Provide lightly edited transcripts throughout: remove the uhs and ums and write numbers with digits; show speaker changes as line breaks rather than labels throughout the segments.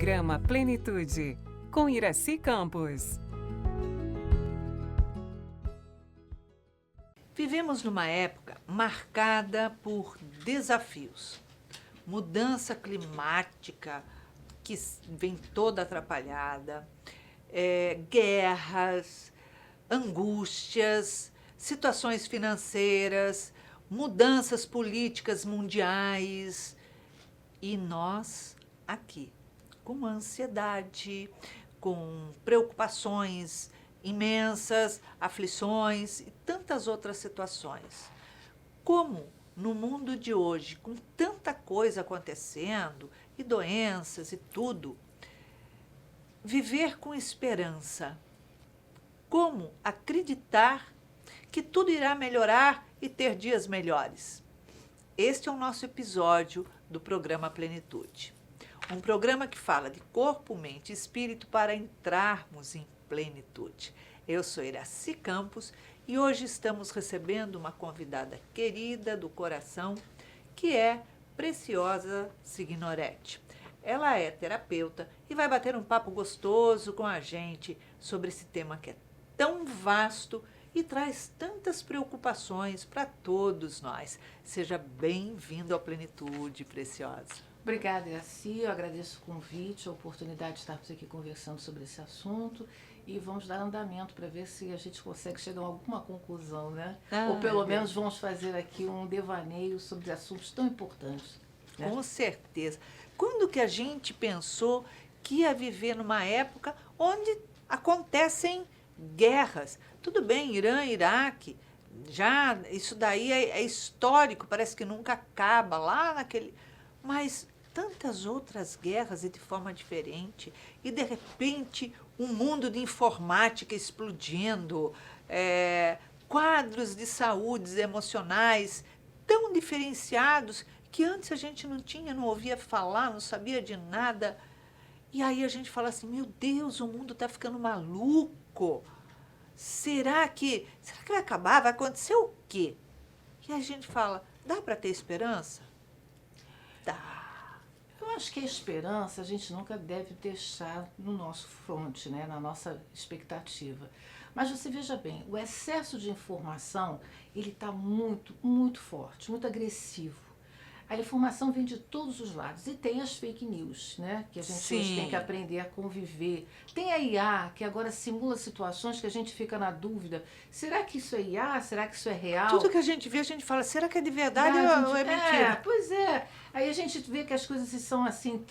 Programa Plenitude, com Iraci Campos.
Vivemos numa época marcada por desafios. Mudança climática, que vem toda atrapalhada, guerras, angústias, situações financeiras, mudanças políticas mundiais. E nós aqui, com ansiedade, com preocupações imensas, aflições e tantas outras situações. Como no mundo de hoje, com tanta coisa acontecendo, e doenças e tudo, viver com esperança. Como acreditar que tudo irá melhorar e ter dias melhores. Este é o nosso episódio do programa Plenitude. Um programa que fala de corpo, mente e espírito para entrarmos em plenitude. Eu sou Iraci Campos e hoje estamos recebendo uma convidada querida do coração, que é Preciosa Signoretti. Ela é terapeuta e vai bater um papo gostoso com a gente sobre esse tema que é tão vasto e traz tantas preocupações para todos nós. Seja bem-vindo à Plenitude, Preciosa.
Obrigada, Iraci. Eu agradeço o convite, a oportunidade de estarmos aqui conversando sobre esse assunto e vamos dar andamento para ver se a gente consegue chegar a alguma conclusão, né? Ou pelo menos vamos fazer aqui um devaneio sobre assuntos tão importantes. Né?
Com certeza. Quando que a gente pensou que ia viver numa época onde acontecem guerras? Tudo bem, Irã, Iraque, já isso daí é histórico, parece que nunca acaba lá naquele... Mas tantas outras guerras e de forma diferente, e de repente um mundo de informática explodindo, quadros de saúde emocionais tão diferenciados que antes a gente não tinha, não ouvia falar, não sabia de nada. E aí a gente fala assim, meu Deus, o mundo está ficando maluco. Será que vai acabar? Vai acontecer o quê? E a gente fala, dá para ter esperança? Dá.
Eu acho que a esperança a gente nunca deve deixar no nosso fronte, né, na nossa expectativa. Mas você veja bem, o excesso de informação, ele está muito, muito forte, muito agressivo. A informação vem de todos os lados e tem as fake news, né, que a gente hoje tem que aprender a conviver. Tem a IA, que agora simula situações que a gente fica na dúvida. Será que isso é IA? Será que isso é real?
Tudo que a gente vê, a gente fala, será que é de verdade ou é mentira?
Pois é. Aí a gente vê que as coisas são assim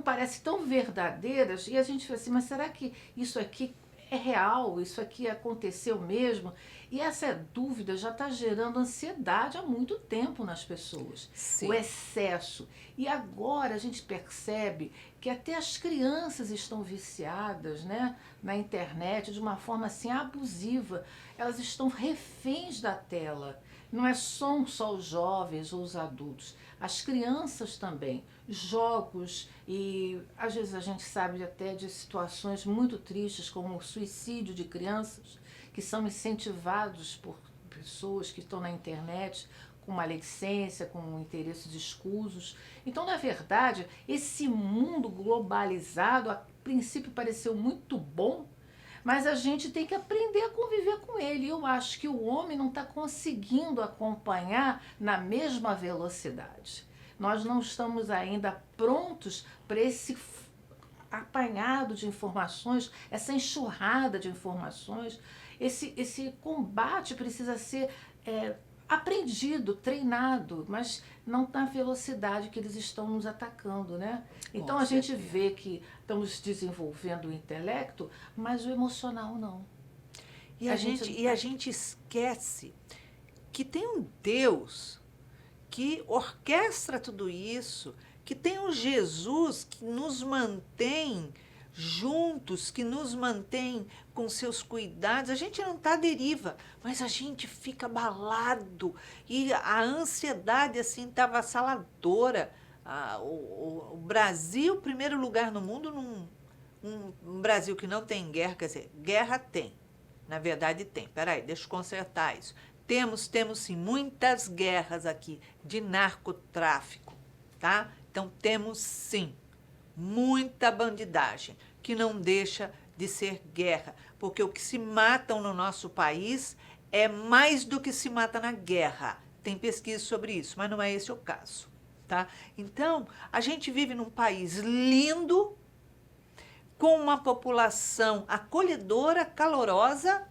parece tão verdadeiras e a gente fala assim, mas será que isso aqui é real? Isso aqui aconteceu mesmo? E essa dúvida já está gerando ansiedade há muito tempo nas pessoas.
Sim.
O excesso. E agora a gente percebe que até as crianças estão viciadas, né, na internet de uma forma assim abusiva. Elas estão reféns da tela. Não é só os jovens ou os adultos. As crianças também. Jogos e às vezes a gente sabe até de situações muito tristes como o suicídio de crianças que são incentivados por pessoas que estão na internet com maledicência, com interesses escusos. Então, na verdade, esse mundo globalizado a princípio pareceu muito bom, mas a gente tem que aprender a conviver com ele. Eu acho que o homem não está conseguindo acompanhar na mesma velocidade. Nós não estamos ainda prontos para esse apanhado de informações, essa enxurrada de informações. Esse combate precisa ser aprendido, treinado, mas não na velocidade que eles estão nos atacando, né? Então a gente vê que estamos desenvolvendo o intelecto, mas o emocional não.
E a gente esquece que tem um Deus que orquestra tudo isso, que tem um Jesus que nos mantém juntos, que nos mantém com seus cuidados. A gente não está à deriva, mas a gente fica abalado e a ansiedade assim está avassaladora. O Brasil, primeiro lugar no mundo, um Brasil que não tem guerra, quer dizer, guerra tem, na verdade tem. Peraí, deixa eu consertar isso. Temos sim muitas guerras aqui de narcotráfico, tá? Então temos sim muita bandidagem, que não deixa de ser guerra, porque o que se matam no nosso país é mais do que se mata na guerra. Tem pesquisa sobre isso, mas não é esse o caso, tá? Então, a gente vive num país lindo, com uma população acolhedora, calorosa,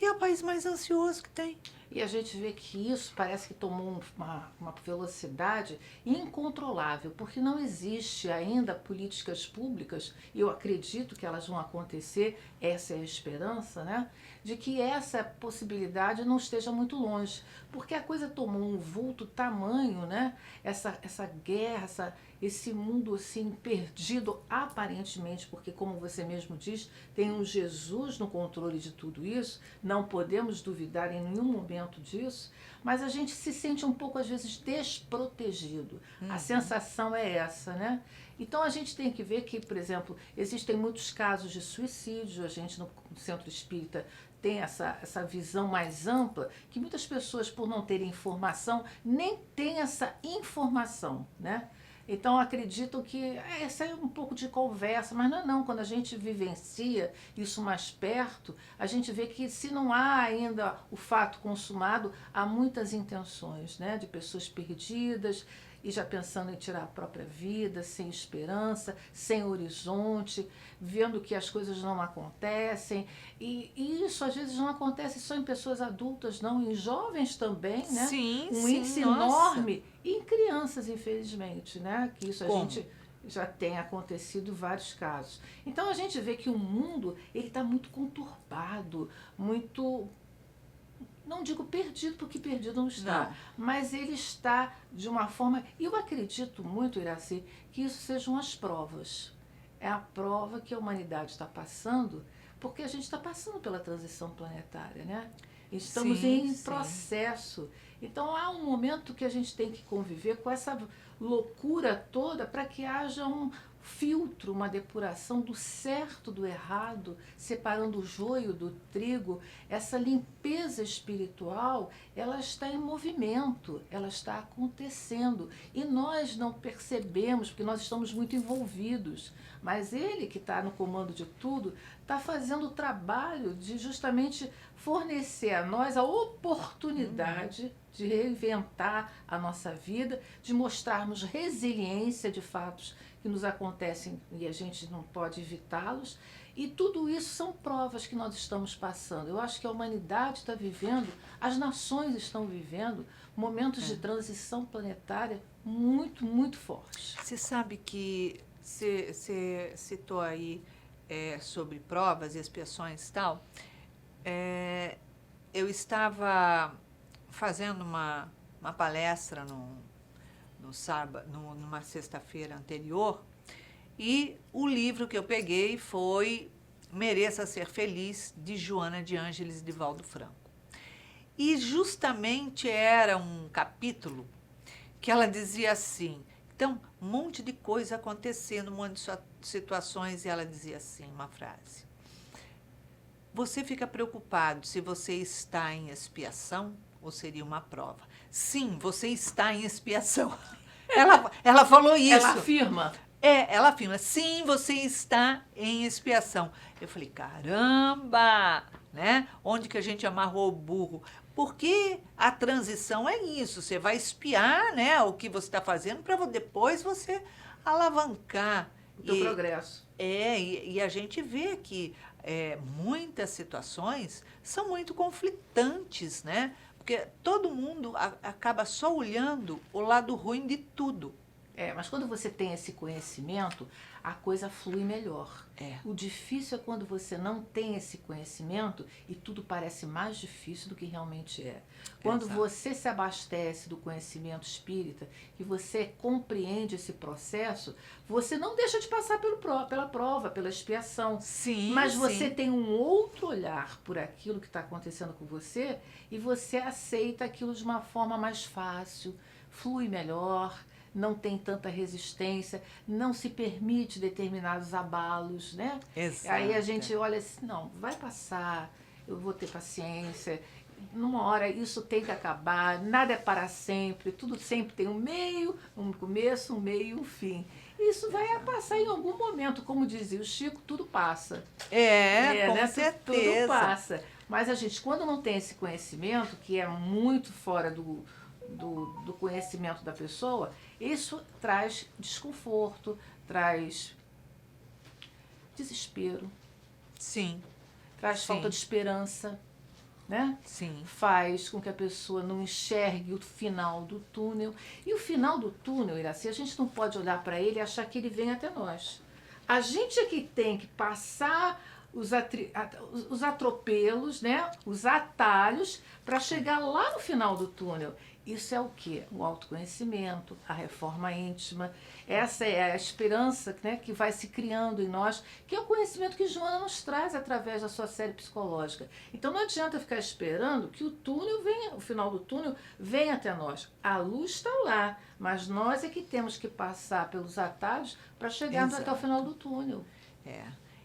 e é o país mais ansioso que tem.
E a gente vê que isso parece que tomou uma velocidade incontrolável, porque não existe ainda políticas públicas, e eu acredito que elas vão acontecer, essa é a esperança, né? De que essa possibilidade não esteja muito longe, porque a coisa tomou um vulto tamanho, né? Essa guerra, esse mundo assim perdido aparentemente, porque como você mesmo diz, tem um Jesus no controle de tudo isso, não podemos duvidar em nenhum momento disso, mas a gente se sente um pouco às vezes desprotegido. A sensação é essa, né? Então a gente tem que ver que, por exemplo, existem muitos casos de suicídio, a gente no Centro Espírita tem essa visão mais ampla, que muitas pessoas, por não terem informação, nem têm essa informação, né? Então acreditam que essa é um pouco de conversa, mas não, quando a gente vivencia isso mais perto, a gente vê que se não há ainda o fato consumado, há muitas intenções, né, de pessoas perdidas e já pensando em tirar a própria vida, sem esperança, sem horizonte, vendo que as coisas não acontecem. E isso às vezes não acontece só em pessoas adultas, não, em jovens também, né?
Sim,
Um
sim,
índice
nossa.
enorme. E em crianças, infelizmente, né? Que isso a
Como?
gente já tem acontecido vários casos. Então a gente vê que o mundo ele está muito conturbado, muito, não digo perdido, porque perdido não está,
Não.
mas ele está de uma forma, e eu acredito muito, Iraci, que isso sejam as provas. É a prova que a humanidade está passando, porque a gente está passando pela transição planetária, né? Estamos
Sim,
em
sim.
processo. Então há um momento que a gente tem que conviver com essa loucura toda para que haja um filtro, uma depuração do certo do errado, separando o joio do trigo. Essa limpeza espiritual, ela está em movimento, ela está acontecendo. E nós não percebemos, porque nós estamos muito envolvidos. Mas ele, que está no comando de tudo, está fazendo o trabalho de justamente fornecer a nós a oportunidade de reinventar a nossa vida, de mostrarmos resiliência de fatos que nos acontecem e a gente não pode evitá-los. E tudo isso são provas que nós estamos passando. Eu acho que a humanidade está vivendo, as nações estão vivendo momentos de transição planetária muito, muito fortes.
Você sabe que você citou aí sobre provas e expiações e tal. Eu estava fazendo uma palestra no sábado, numa sexta-feira anterior, e o livro que eu peguei foi Mereça Ser Feliz, de Joana de Ângeles e Divaldo Franco. E justamente era um capítulo que ela dizia assim, então, um monte de coisa acontecendo, um monte de situações, e ela dizia assim, uma frase: você fica preocupado se você está em expiação ou seria uma prova? Sim, você está em expiação. Ela falou isso.
Ela afirma.
Ela afirma, sim, você está em expiação. Eu falei, caramba, né? Onde que a gente amarrou o burro? Porque a transição é isso, você vai espiar, né, o que você está fazendo para depois você alavancar.
O teu progresso.
E a gente vê que muitas situações são muito conflitantes, né? Porque todo mundo acaba só olhando o lado ruim de tudo.
Mas quando você tem esse conhecimento, a coisa flui melhor. O difícil é quando você não tem esse conhecimento e tudo parece mais difícil do que realmente é. Quando
Exato.
você se abastece do conhecimento espírita e você compreende esse processo, você não deixa de passar pela prova, pela expiação.
Sim,
Mas você
sim.
tem um outro olhar por aquilo que está acontecendo com você e você aceita aquilo de uma forma mais fácil, flui melhor, não tem tanta resistência, não se permite determinados abalos, né?
Exato.
Aí a gente olha assim, não, vai passar, eu vou ter paciência, numa hora isso tem que acabar, nada é para sempre, tudo sempre tem um meio, um começo, um meio e um fim. isso vai passar em algum momento. Como dizia o Chico, tudo passa.
Com
Né? Tudo
certeza.
passa. Mas a gente, quando não tem esse conhecimento, que é muito fora do conhecimento da pessoa, isso traz desconforto, traz desespero,
Sim,
traz
Sim.
falta de esperança, né?
sim.
Faz com que a pessoa não enxergue o final do túnel. E o final do túnel, Iraci, a gente não pode olhar para ele e achar que ele vem até nós. A gente é que tem que passar os atropelos, né? Os atalhos, para chegar lá no final do túnel. Isso é o quê? O autoconhecimento, a reforma íntima. Essa é a esperança, né, que vai se criando em nós, que é o conhecimento que Joana nos traz através da sua série psicológica. Então não adianta ficar esperando que o final do túnel venha até nós. A luz está lá, mas nós é que temos que passar pelos atalhos para chegarmos até o final do túnel.
É.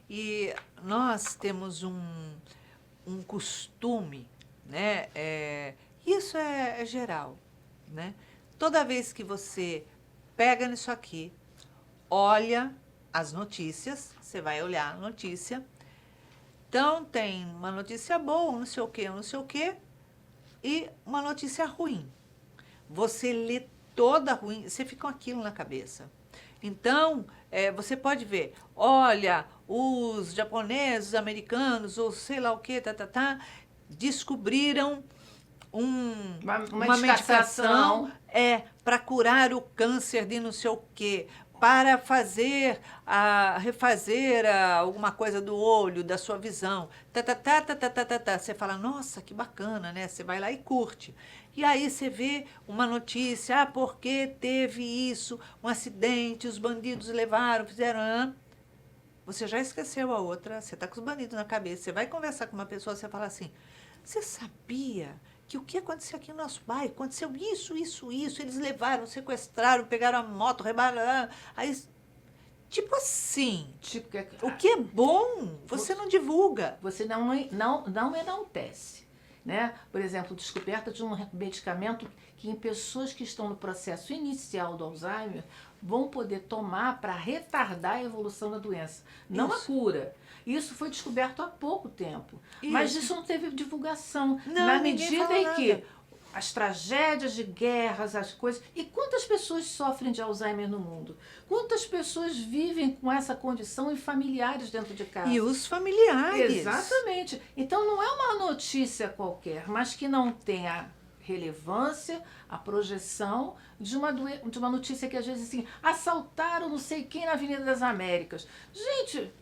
E nós temos um costume, né? Isso é geral, né? Toda vez que você pega nisso aqui, olha as notícias, você vai olhar a notícia. Então, tem uma notícia boa, não sei o quê, e uma notícia ruim. Você lê toda ruim, você fica com aquilo na cabeça. Então, você pode ver, olha, os japoneses, os americanos, ou sei lá o quê, descobriram uma medicação para curar o câncer de não sei o quê, para refazer alguma coisa do olho, da sua visão. Você fala, nossa, que bacana, né? Você vai lá e curte. E aí você vê uma notícia, porque teve isso, um acidente, os bandidos levaram, fizeram... Você já esqueceu a outra, você está com os bandidos na cabeça, você vai conversar com uma pessoa, você fala assim, você sabia que o que aconteceu aqui no nosso bairro? Aconteceu isso, eles levaram, sequestraram, pegaram a moto, rebalaram. Aí, tipo assim, o que é bom, você não divulga.
Você não enaltece. Né? Por exemplo, descoberta de um medicamento que em pessoas que estão no processo inicial do Alzheimer vão poder tomar para retardar a evolução da doença, não a cura. Isso foi descoberto há pouco tempo, mas isso não teve divulgação. Na medida em que as tragédias de guerras, as coisas... E quantas pessoas sofrem de Alzheimer no mundo? Quantas pessoas vivem com essa condição e familiares dentro de casa?
E os familiares.
Exatamente. Então não é uma notícia qualquer, mas que não tem a relevância, a projeção de uma notícia que às vezes assim, assaltaram não sei quem na Avenida das Américas. Gente...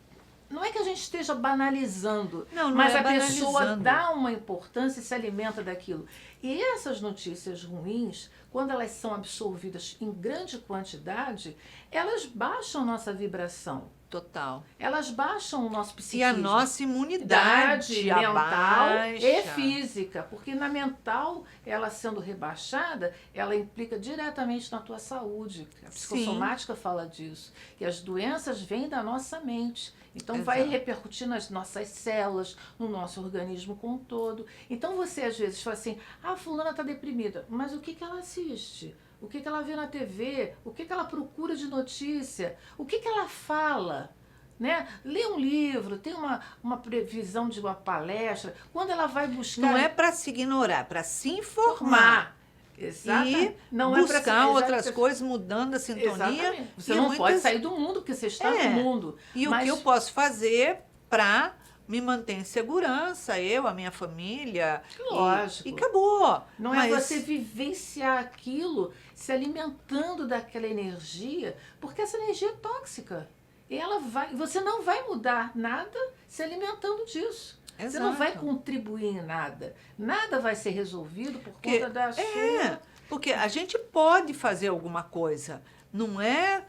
Não é que a gente esteja banalizando, mas a pessoa dá uma importância e se alimenta daquilo. E essas notícias ruins, quando elas são absorvidas em grande quantidade, elas baixam a nossa vibração.
Total.
Elas baixam o nosso psiquismo.
E a nossa imunidade
mental
abaixa.
e física. Porque na mental, ela sendo rebaixada, ela implica diretamente na tua saúde. A psicossomática fala disso. Que as doenças vêm da nossa mente. Então, vai repercutir nas nossas células, no nosso organismo como um todo. Então, você às vezes fala assim, fulana está deprimida. Mas o que ela assiste? O que ela vê na TV? O que ela procura de notícia? O que ela fala? Né? Lê um livro, tem uma previsão de uma palestra. Quando ela vai buscar...
Não é para se ignorar, para se informar.
Exato.
E
não
buscar outras coisas, mudando a sintonia.
Exatamente. Você não pode sair do mundo, porque você está no mundo.
E o que eu posso fazer para me manter em segurança, eu, a minha família.
Lógico.
E acabou.
Não é você vivenciar aquilo, se alimentando daquela energia, porque essa energia é tóxica. E você não vai mudar nada se alimentando disso.
Exato.
Você não vai contribuir em nada. Nada vai ser resolvido por conta da sua...
Porque a gente pode fazer alguma coisa. Não é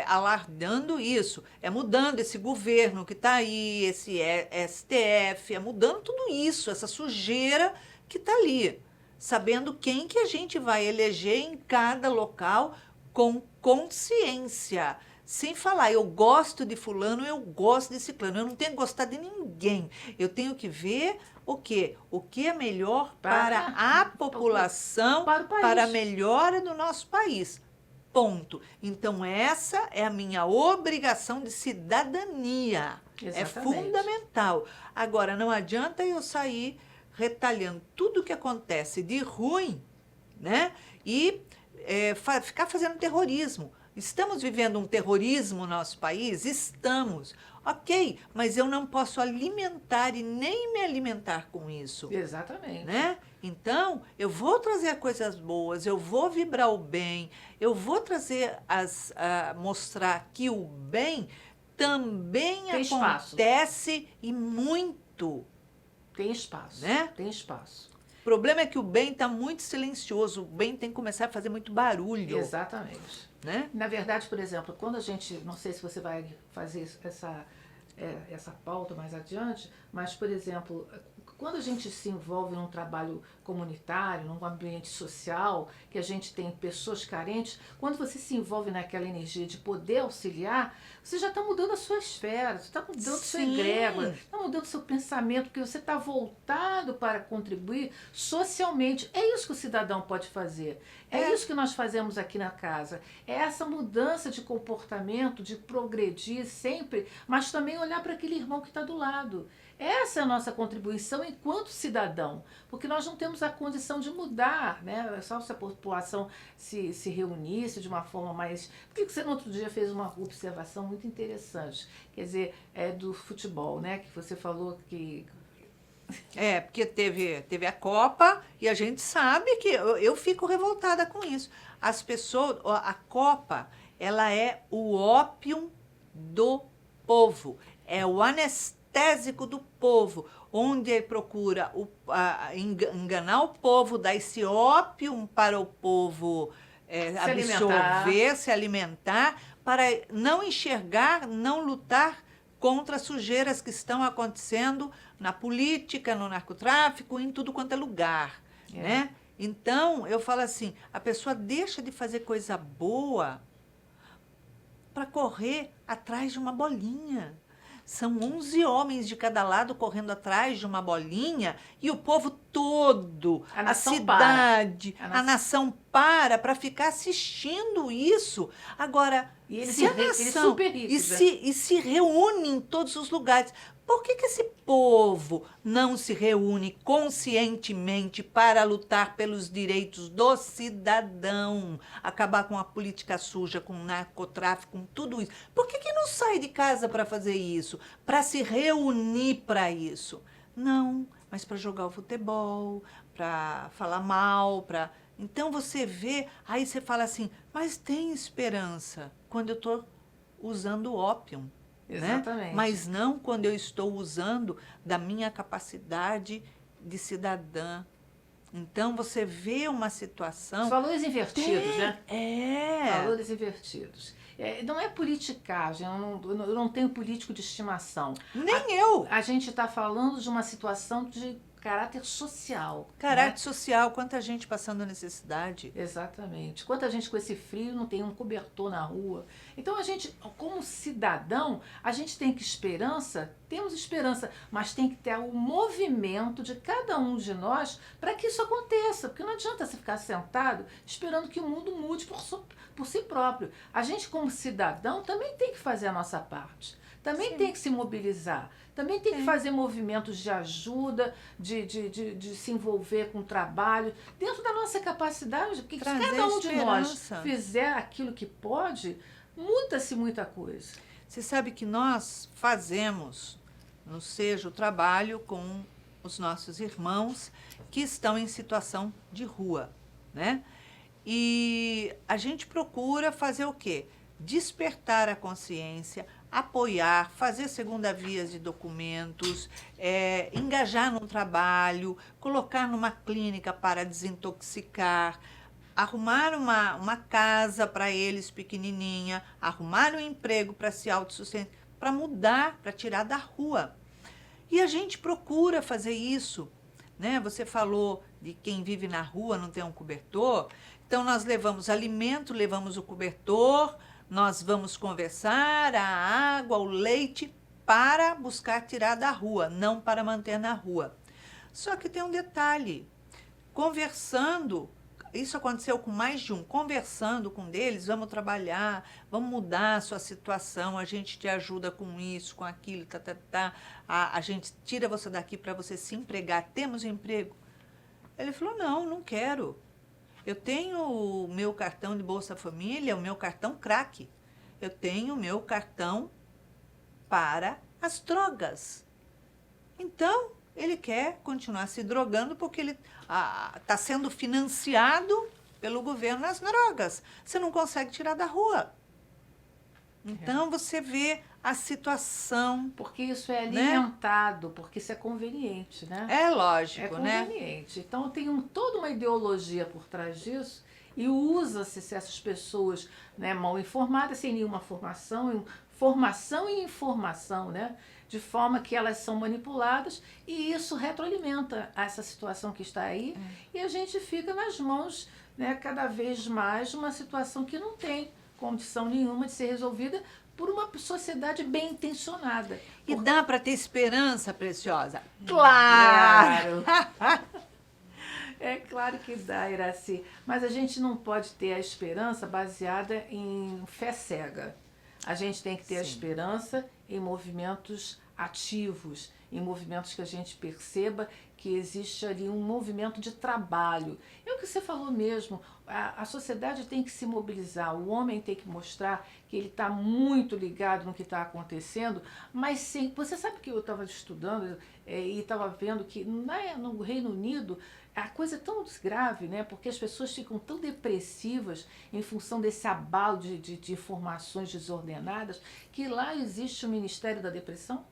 alardando isso. É mudando esse governo que está aí, esse STF, é mudando tudo isso, essa sujeira que está ali. Sabendo quem que a gente vai eleger em cada local com consciência. Sem falar, eu gosto de fulano, eu gosto de ciclano. Eu não tenho que gostar de ninguém. Eu tenho que ver o quê? O que é melhor para a população, para a melhora do nosso país. Ponto. Então, essa é a minha obrigação de cidadania. É
Exatamente.
fundamental. Agora, não adianta eu sair retalhando tudo o que acontece de ruim, né? E ficar fazendo terrorismo. Estamos vivendo um terrorismo no nosso país? Estamos. Ok, mas eu não posso alimentar e nem me alimentar com isso.
Exatamente.
Né? Então, eu vou trazer coisas boas, eu vou vibrar o bem, eu vou trazer mostrar que o bem também
Tem espaço.
acontece e muito.
Tem espaço.
Né?
Tem espaço.
O problema é que o bem está muito silencioso, o bem tem que começar a fazer muito barulho.
Exatamente.
Né?
Na verdade, por exemplo, quando a gente, não sei se você vai fazer essa pauta mais adiante, mas, por exemplo, quando a gente se envolve num trabalho comunitário, num ambiente social, que a gente tem pessoas carentes, quando você se envolve naquela energia de poder auxiliar, você já está mudando a sua esfera, você está mudando a sua
Sim.
egrégora, está mudando o seu pensamento, porque você está voltado para contribuir socialmente. É isso que o cidadão pode fazer. É isso que nós fazemos aqui na casa. É essa mudança de comportamento, de progredir sempre, mas também olhar para aquele irmão que está do lado. Essa é a nossa contribuição enquanto cidadão, porque nós não temos a condição de mudar, né? Só se a população se reunisse de uma forma mais... Porque você no outro dia fez uma observação muito interessante, quer dizer, do futebol, né? Que você falou que...
Porque teve a Copa e a gente sabe que eu fico revoltada com isso. As pessoas, a Copa, ela é o ópio do povo, é o anestésico do povo, onde ele procura enganar o povo, dar esse ópio para o povo absorver, se alimentar, para não enxergar, não lutar contra as sujeiras que estão acontecendo na política, no narcotráfico, em tudo quanto é lugar, né? Então, eu falo assim, a pessoa deixa de fazer coisa boa para correr atrás de uma bolinha. São 11 homens de cada lado correndo atrás de uma bolinha e o povo todo, a cidade, a nação para ficar assistindo isso. Agora, se a nação se reúne em todos os lugares, por que esse povo não se reúne conscientemente para lutar pelos direitos do cidadão, acabar com a política suja, com o narcotráfico, com tudo isso? Por que não sai de casa para fazer isso, para se reunir para isso? Não, mas para jogar o futebol, para falar mal, para... Então você vê, aí você fala assim, mas tem esperança quando eu estou usando ópio.
Exatamente.
Né? Mas não quando eu estou usando da minha capacidade de cidadã. Então, você vê uma situação...
Os valores invertidos, né? Valores invertidos. Não é politicagem, eu não tenho político de estimação.
Nem eu.
A gente está falando de uma situação de caráter social.
Caráter social, quanta gente passando necessidade.
Exatamente. Quanta gente com esse frio não tem um cobertor na rua. Então, a gente, como cidadão, a gente tem temos esperança, mas tem que ter o movimento de cada um de nós para que isso aconteça. Porque não adianta você ficar sentado esperando que o mundo mude por si próprio. A gente, como cidadão, também tem que fazer a nossa parte. Também tem que se mobilizar, também tem que fazer movimentos de ajuda, de se envolver com o trabalho, dentro da nossa capacidade, porque se cada um de nós fizer aquilo que pode, muda-se muita coisa.
Você sabe que nós fazemos no Seja o trabalho com os nossos irmãos que estão em situação de rua, né? E a gente procura fazer o quê? Despertar a consciência, apoiar, fazer segunda via de documentos, engajar num trabalho, colocar numa clínica para desintoxicar, arrumar uma casa para eles pequenininha, arrumar um emprego para se autossustentar, para mudar, para tirar da rua. E a gente procura fazer isso, né? Você falou de quem vive na rua não tem um cobertor, então nós levamos alimento, levamos o cobertor, nós vamos conversar, a água, o leite, para buscar tirar da rua, não para manter na rua. Só que tem um detalhe, conversando, isso aconteceu com mais de um, conversando com um deles, vamos trabalhar, vamos mudar a sua situação, a gente te ajuda com isso, com aquilo, a gente tira você daqui para você se empregar, temos emprego. Ele falou, não quero. Eu tenho o meu cartão de Bolsa Família, o meu cartão crack. Eu tenho o meu cartão para as drogas. Então, ele quer continuar se drogando porque ele está sendo financiado pelo governo nas drogas. Você não consegue tirar da rua. Então, você vê a situação.
Porque isso é alimentado, porque isso é conveniente, né?
É lógico, né?
É conveniente. Então tem toda uma ideologia por trás disso e usa-se essas pessoas, né, mal informadas, sem nenhuma formação e informação, né? De forma que elas são manipuladas e isso retroalimenta essa situação que está aí e a gente fica nas mãos, né, cada vez mais de uma situação que não tem condição nenhuma de ser resolvida por uma sociedade bem intencionada.
E dá para ter esperança, Preciosa?
Claro! É claro que dá, Iraci. Mas a gente não pode ter a esperança baseada em fé cega. A gente tem que ter a esperança em movimentos ativos, em movimentos que a gente perceba que existe ali um movimento de trabalho. É o que você falou mesmo, a sociedade tem que se mobilizar, o homem tem que mostrar que ele está muito ligado no que está acontecendo, mas sim, você sabe que eu estava estudando e estava vendo que no Reino Unido a coisa é tão grave, né? Porque as pessoas ficam tão depressivas em função desse abalo de informações desordenadas, que lá existe o Ministério da Depressão.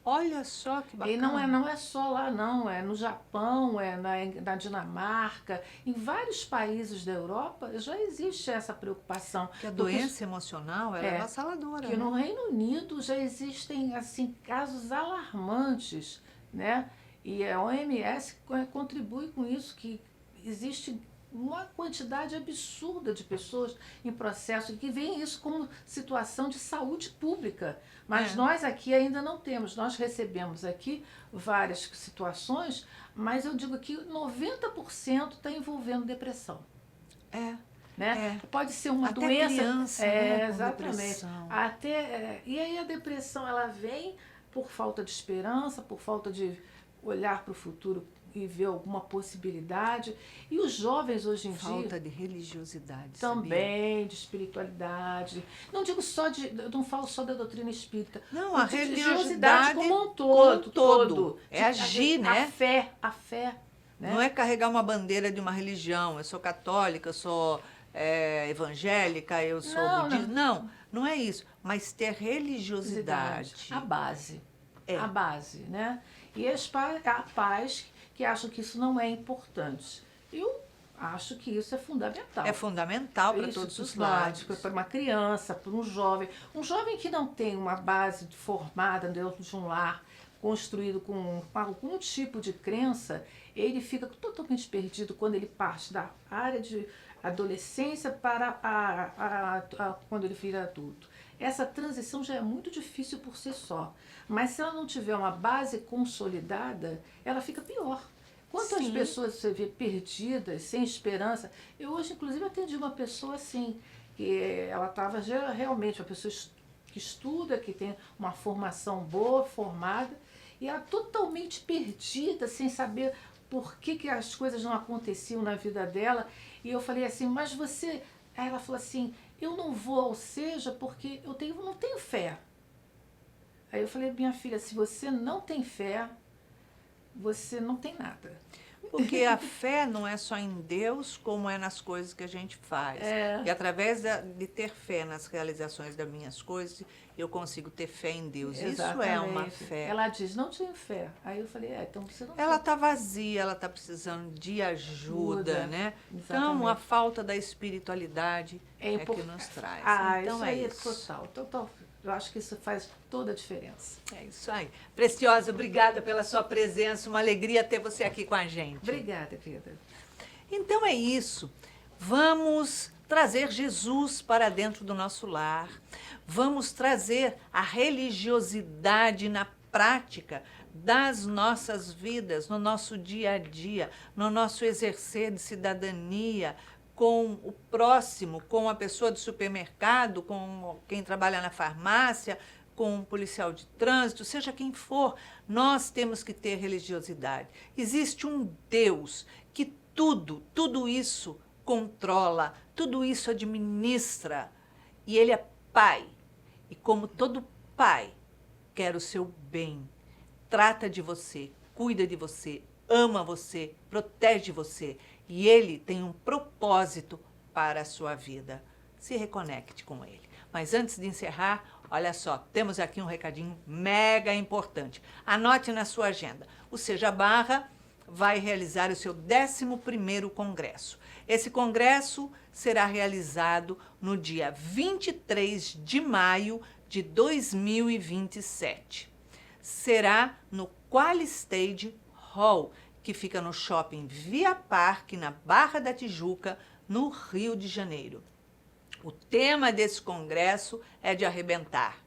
Olha só que bacana.
E não é só lá, não. É no Japão, é na Dinamarca, em vários países da Europa já existe essa preocupação.
Que a doença emocional ela é avassaladora.
Que no Reino Unido já existem assim, casos alarmantes, né? E a OMS contribui com isso, que existe uma quantidade absurda de pessoas em processo que veem isso como situação de saúde pública. Mas nós aqui ainda não temos. Nós recebemos aqui várias situações, mas eu digo que 90% está envolvendo depressão. Né? Pode ser uma
até
doença.
Criança, né,
exatamente. E aí a depressão ela vem por falta de esperança, por falta de olhar para o futuro e ver alguma possibilidade. E os jovens hoje em dia...
Falta de religiosidade,
também,
sabia?
de espiritualidade. Não digo só eu não falo só da doutrina espírita.
Não, a religiosidade
como um todo.
É agir, né?
A fé. Né?
Não é carregar uma bandeira de uma religião. Eu sou católica, eu sou evangélica, eu sou budista. Não é isso. Mas ter religiosidade.
A base. A base, né? E há pais que acham que isso não é importante. Eu acho que isso é fundamental.
É fundamental para todos os lados.
Para uma criança, para um jovem. Um jovem que não tem uma base formada dentro de um lar, construído com algum tipo de crença, ele fica totalmente perdido quando ele parte da área de adolescência para quando ele vira adulto. Essa transição já é muito difícil por si só. Mas se ela não tiver uma base consolidada, ela fica pior. Quantas pessoas você vê perdidas, sem esperança? Eu hoje, inclusive, atendi uma pessoa assim, que ela estava realmente uma pessoa que estuda, que tem uma formação boa, formada, e ela totalmente perdida, sem saber por que as coisas não aconteciam na vida dela. E eu falei assim, mas você... Aí ela falou assim, eu não vou ao SEJA porque eu não tenho fé. Aí eu falei, minha filha, se você não tem fé, você não tem nada.
Porque a fé não é só em Deus, como é nas coisas que a gente faz. E através de ter fé nas realizações das minhas coisas, eu consigo ter fé em Deus.
Exatamente.
Isso é uma fé.
Ela diz, não tenho fé. Aí eu falei, então você não
Ela está vazia, ela está precisando de ajuda, né?
Exatamente.
Então, a falta da espiritualidade é que nos traz. Então,
isso aí é total. Eu acho que isso faz toda a diferença.
É isso aí. Preciosa, obrigada pela sua presença. Uma alegria ter você aqui com a gente.
Obrigada, querida.
Então é isso. Vamos trazer Jesus para dentro do nosso lar. Vamos trazer a religiosidade na prática das nossas vidas, no nosso dia a dia, no nosso exercer de cidadania, com o próximo, com a pessoa do supermercado, com quem trabalha na farmácia, com um policial de trânsito, seja quem for, nós temos que ter religiosidade. Existe um Deus que tudo isso controla, tudo isso administra, e Ele é Pai. E como todo pai, quer o seu bem, trata de você, cuida de você, ama você, protege você. E Ele tem um propósito para a sua vida. Se reconecte com Ele. Mas antes de encerrar, olha só, temos aqui um recadinho mega importante. Anote na sua agenda. O Seja Barra vai realizar o seu 11º congresso. Esse congresso será realizado no dia 23 de maio de 2027. Será no Qualistage Hall, que fica no shopping Via Parque, na Barra da Tijuca, no Rio de Janeiro. O tema desse congresso é de arrebentar.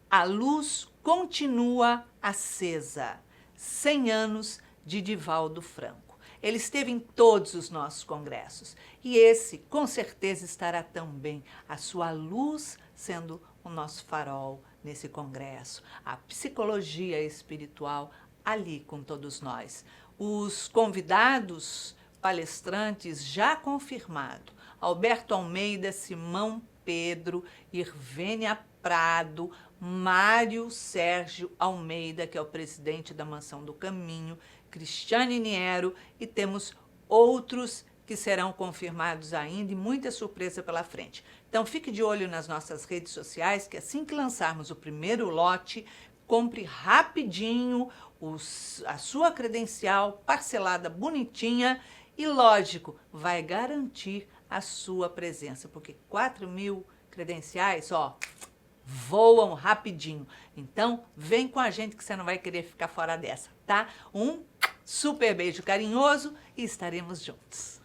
A luz continua acesa. 100 anos de Divaldo Franco. Ele esteve em todos os nossos congressos. E esse, com certeza, estará também. A sua luz sendo o nosso farol nesse congresso. A psicologia espiritual ali com todos nós. Os convidados palestrantes já confirmado: Alberto Almeida, Simão Pedro, Irvênia Prado, Mário Sérgio Almeida, que é o presidente da Mansão do Caminho, Cristiane Niero, e temos outros que serão confirmados ainda e muita surpresa pela frente. Então fique de olho nas nossas redes sociais, que assim que lançarmos o primeiro lote, compre rapidinho a sua credencial parcelada bonitinha e, lógico, vai garantir a sua presença, porque 4.000 credenciais, ó, voam rapidinho. Então, vem com a gente que você não vai querer ficar fora dessa, tá? Um super beijo carinhoso e estaremos juntos.